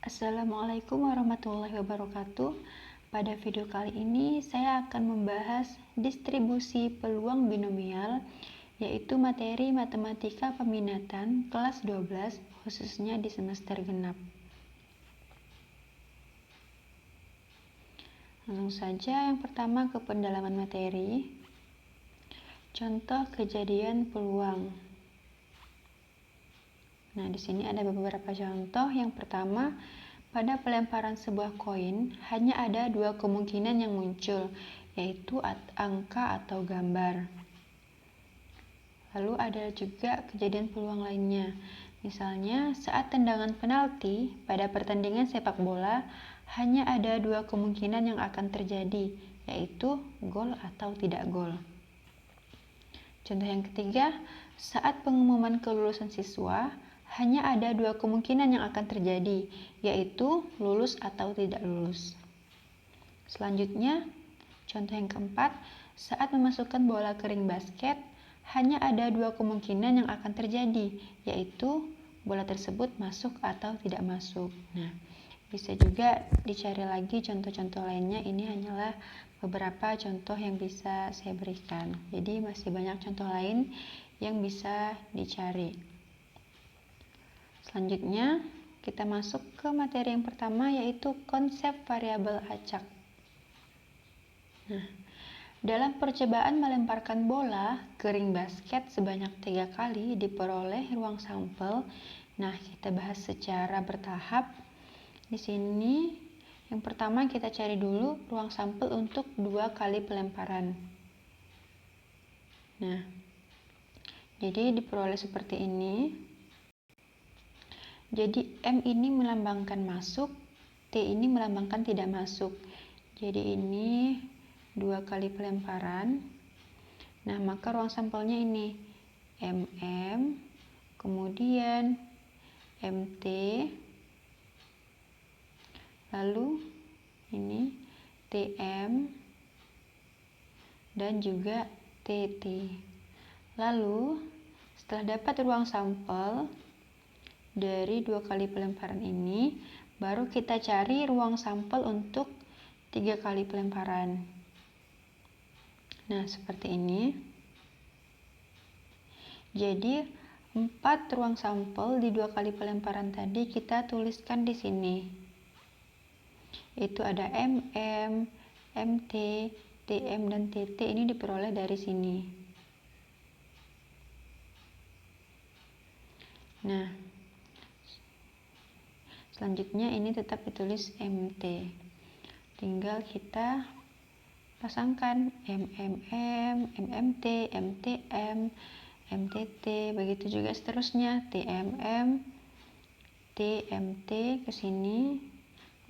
Assalamualaikum warahmatullahi wabarakatuh. Pada video kali ini saya akan membahas distribusi peluang binomial, yaitu materi matematika peminatan kelas 12 khususnya di semester genap. Langsung saja yang pertama ke pendalaman materi. Contoh kejadian peluang. Nah, di sini ada beberapa contoh. Yang pertama, pada pelemparan sebuah koin, hanya ada dua kemungkinan yang muncul, yaitu angka atau gambar. Lalu ada juga kejadian peluang lainnya. Misalnya, saat tendangan penalti pada pertandingan sepak bola, hanya ada dua kemungkinan yang akan terjadi, yaitu gol atau tidak gol. Contoh yang ketiga, saat pengumuman kelulusan siswa, hanya ada dua kemungkinan yang akan terjadi, yaitu lulus atau tidak lulus. Selanjutnya, contoh yang keempat, saat memasukkan bola ke ring basket, hanya ada dua kemungkinan yang akan terjadi, yaitu bola tersebut masuk atau tidak masuk. Nah, bisa juga dicari lagi contoh-contoh lainnya. Ini hanyalah beberapa contoh yang bisa saya berikan. Jadi masih banyak contoh lain yang bisa dicari. Selanjutnya, kita masuk ke materi yang pertama, yaitu konsep variabel acak. Nah, dalam percobaan melemparkan bola ke ring basket sebanyak 3 kali diperoleh ruang sampel. Nah, kita bahas secara bertahap. Di sini, yang pertama kita cari dulu ruang sampel untuk 2 kali pelemparan. Nah, jadi diperoleh seperti ini. Jadi M ini melambangkan masuk, T ini melambangkan tidak masuk. Jadi ini 2 kali pelemparan. Nah, maka ruang sampelnya ini MM, kemudian MT, lalu ini TM, dan juga TT. Lalu, setelah dapat ruang sampel dari 2 kali pelemparan ini, baru kita cari ruang sampel untuk 3 kali pelemparan. Nah, seperti ini. Jadi, 4 ruang sampel di 2 kali pelemparan tadi kita tuliskan di sini. Itu ada MM, MT, TM, dan TT. Ini diperoleh dari sini. Nah, selanjutnya ini tetap ditulis MT. Tinggal kita pasangkan MMM, MMT, MTM, MTT, begitu juga seterusnya, TMM, TMT ke sini,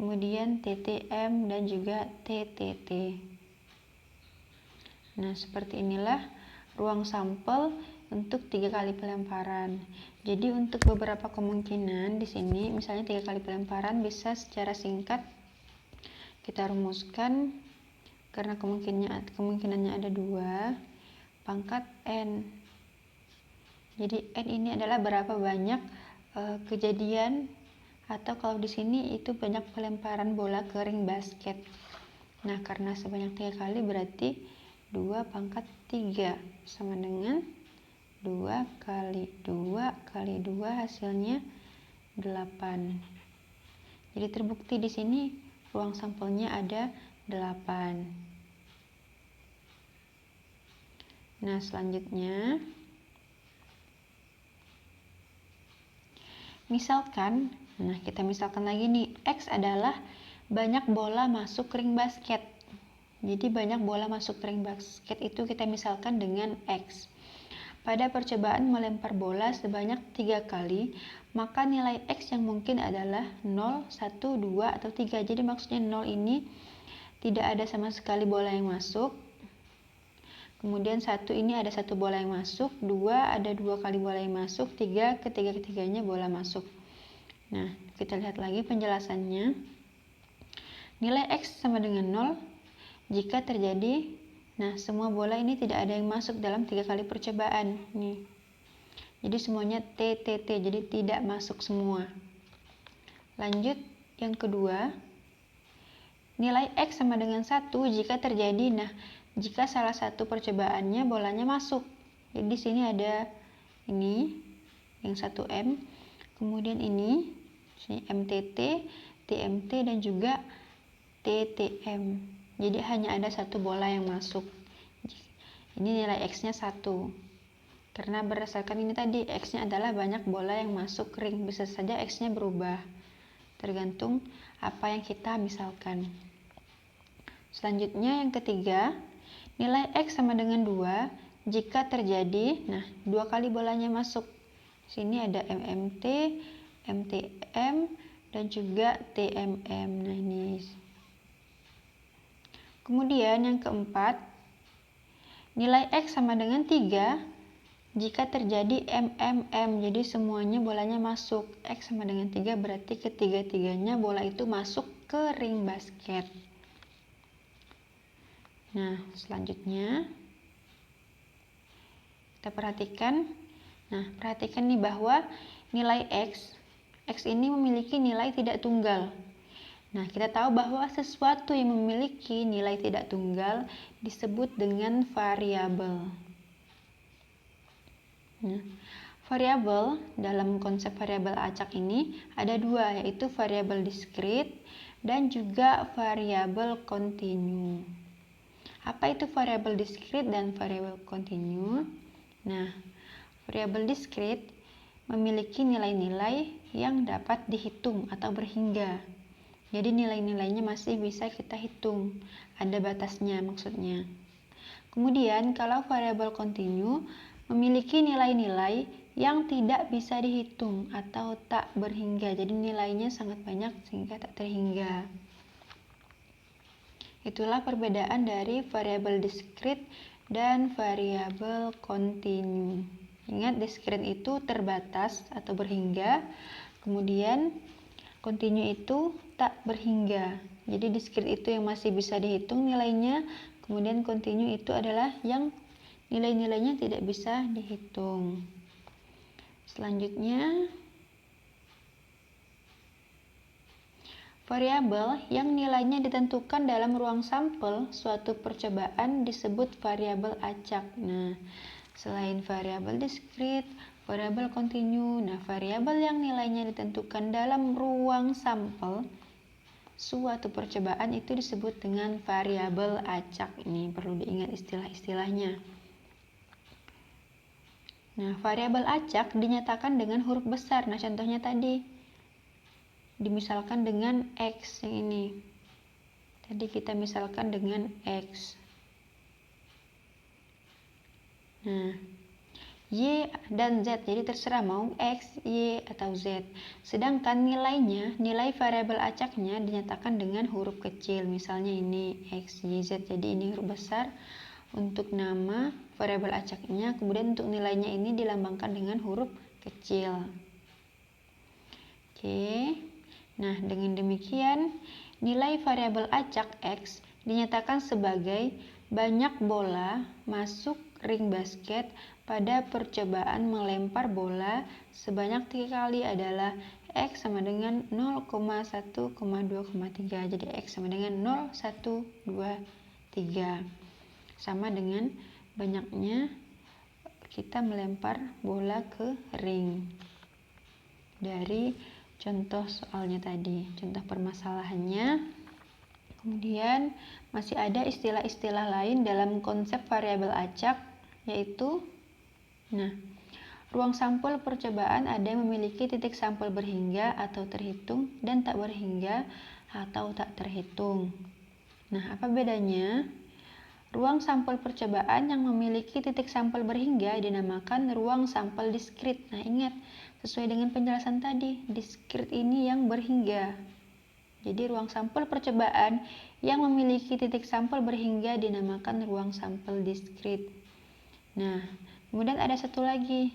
kemudian TTM dan juga TTT. Nah, seperti inilah ruang sampel untuk 3 kali pelemparan. Jadi untuk beberapa kemungkinan di sini, misalnya 3 kali pelemparan, bisa secara singkat kita rumuskan karena kemungkinannya ada 2, pangkat N. Jadi N ini adalah berapa banyak kejadian, atau kalau di sini itu banyak pelemparan bola ke ring basket. Nah, karena sebanyak 3 kali berarti 2 pangkat 3 sama dengan 2 kali 2 kali 2 hasilnya 8. Jadi terbukti di sini ruang sampelnya ada 8. Nah, selanjutnya misalkan, kita misalkan lagi nih, X adalah banyak bola masuk ring basket. Jadi banyak bola masuk ring basket itu kita misalkan dengan X. Pada percobaan melempar bola sebanyak 3 kali, maka nilai X yang mungkin adalah 0, 1, 2, atau 3. Jadi maksudnya 0 ini tidak ada sama sekali bola yang masuk. Kemudian 1 ini ada 1 bola yang masuk, 2 ada 2 kali bola yang masuk, 3 ketiga-ketiganya bola masuk. Nah, kita lihat lagi penjelasannya. Nilai X sama dengan 0 jika terjadi, semua bola ini tidak ada yang masuk dalam 3 kali percobaan. Nih. Jadi semuanya TTT, jadi tidak masuk semua. Lanjut, yang kedua, nilai X sama dengan 1 jika terjadi, jika salah satu percobaannya bolanya masuk. Jadi di sini ada ini, yang 1M, kemudian ini MTT, TMT, dan juga TTM. Jadi hanya ada satu bola yang masuk. Ini nilai X-nya 1. Karena berdasarkan ini tadi, X-nya adalah banyak bola yang masuk ring. Bisa saja X-nya berubah, tergantung apa yang kita misalkan. Selanjutnya yang ketiga, nilai X sama dengan 2 jika terjadi, 2 kali bolanya masuk. Sini ada MMT, MTM, dan juga TMM. Nah, ini. Kemudian yang keempat, nilai X sama dengan 3 jika terjadi MMM. Jadi semuanya bolanya masuk. X sama dengan 3 berarti ketiga-tiganya bola itu masuk ke ring basket. Nah, selanjutnya kita perhatikan. Perhatikan nih bahwa nilai X ini memiliki nilai tidak tunggal. Kita tahu bahwa sesuatu yang memiliki nilai tidak tunggal disebut dengan variabel. Variabel dalam konsep variabel acak ini ada dua, yaitu variabel diskrit dan juga variabel kontinu. Apa itu variabel diskrit dan variabel kontinu? Variabel diskrit memiliki nilai-nilai yang dapat dihitung atau berhingga. Jadi nilai-nilainya masih bisa kita hitung, ada batasnya maksudnya. Kemudian kalau variabel kontinu memiliki nilai-nilai yang tidak bisa dihitung atau tak berhingga. Jadi nilainya sangat banyak sehingga tak terhingga. Itulah perbedaan dari variabel diskrit dan variabel kontinu. Ingat, diskrit itu terbatas atau berhingga, kemudian kontinu itu tak berhingga. Jadi diskrit itu yang masih bisa dihitung nilainya, kemudian kontinu itu adalah yang nilai-nilainya tidak bisa dihitung. Selanjutnya, variabel yang nilainya ditentukan dalam ruang sampel suatu percobaan disebut variabel acak. Selain variabel diskrit, variabel kontinu, variabel yang nilainya ditentukan dalam ruang sampel suatu percobaan itu disebut dengan variabel acak. Ini perlu diingat istilah-istilahnya. Variabel acak dinyatakan dengan huruf besar. Contohnya tadi dimisalkan dengan X yang ini. Tadi kita misalkan dengan X. Y dan Z, jadi terserah mau X, Y, atau Z. Sedangkan nilai variabel acaknya dinyatakan dengan huruf kecil. Misalnya ini X, Y, Z, jadi ini huruf besar untuk nama variabel acaknya. Kemudian untuk nilainya ini dilambangkan dengan huruf kecil. Oke. Dengan demikian, nilai variabel acak X dinyatakan sebagai banyak bola masuk ring basket pada percobaan melempar bola sebanyak 3 kali adalah X sama dengan 0,1, 2,3. Jadi X sama dengan 0, 1, 2, 3. Sama dengan banyaknya kita melempar bola ke ring. Dari contoh soalnya tadi, contoh permasalahannya. Kemudian masih ada istilah-istilah lain dalam konsep variabel acak, yaitu ruang sampel percobaan ada yang memiliki titik sampel berhingga atau terhitung dan tak berhingga atau tak terhitung. Apa bedanya? Ruang sampel percobaan yang memiliki titik sampel berhingga dinamakan ruang sampel diskrit. Ingat, sesuai dengan penjelasan tadi, diskrit ini yang berhingga. Jadi ruang sampel percobaan yang memiliki titik sampel berhingga dinamakan ruang sampel diskrit. Kemudian ada satu lagi,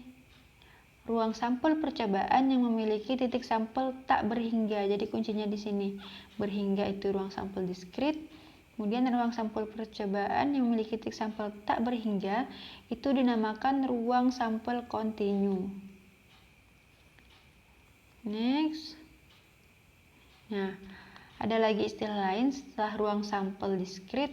ruang sampel percobaan yang memiliki titik sampel tak berhingga. Jadi kuncinya di sini, berhingga itu ruang sampel diskrit. Kemudian ruang sampel percobaan yang memiliki titik sampel tak berhingga itu dinamakan ruang sampel kontinu. Next. Nah, ada lagi istilah lain setelah ruang sampel diskrit.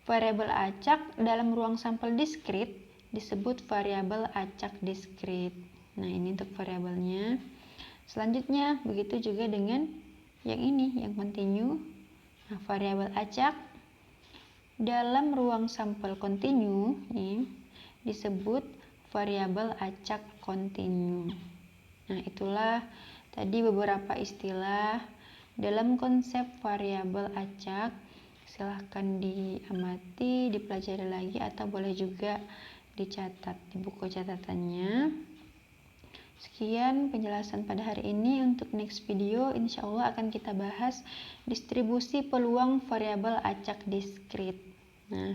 Variabel acak dalam ruang sampel diskrit disebut variabel acak diskrit. Nah, ini untuk variabelnya. Selanjutnya, begitu juga dengan yang ini, yang kontinu. Nah, variabel acak dalam ruang sampel kontinu ini disebut variabel acak kontinu. Nah, itulah tadi beberapa istilah dalam konsep variabel acak. Silahkan diamati, dipelajari lagi, atau boleh juga dicatat di buku catatannya. Sekian penjelasan pada hari ini. Untuk next video, insya Allah akan kita bahas distribusi peluang variabel acak diskrit. Nah,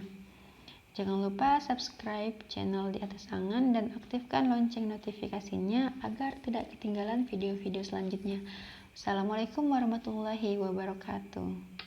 jangan lupa subscribe channel di atas angan dan aktifkan lonceng notifikasinya agar tidak ketinggalan video-video selanjutnya. Assalamualaikum warahmatullahi wabarakatuh.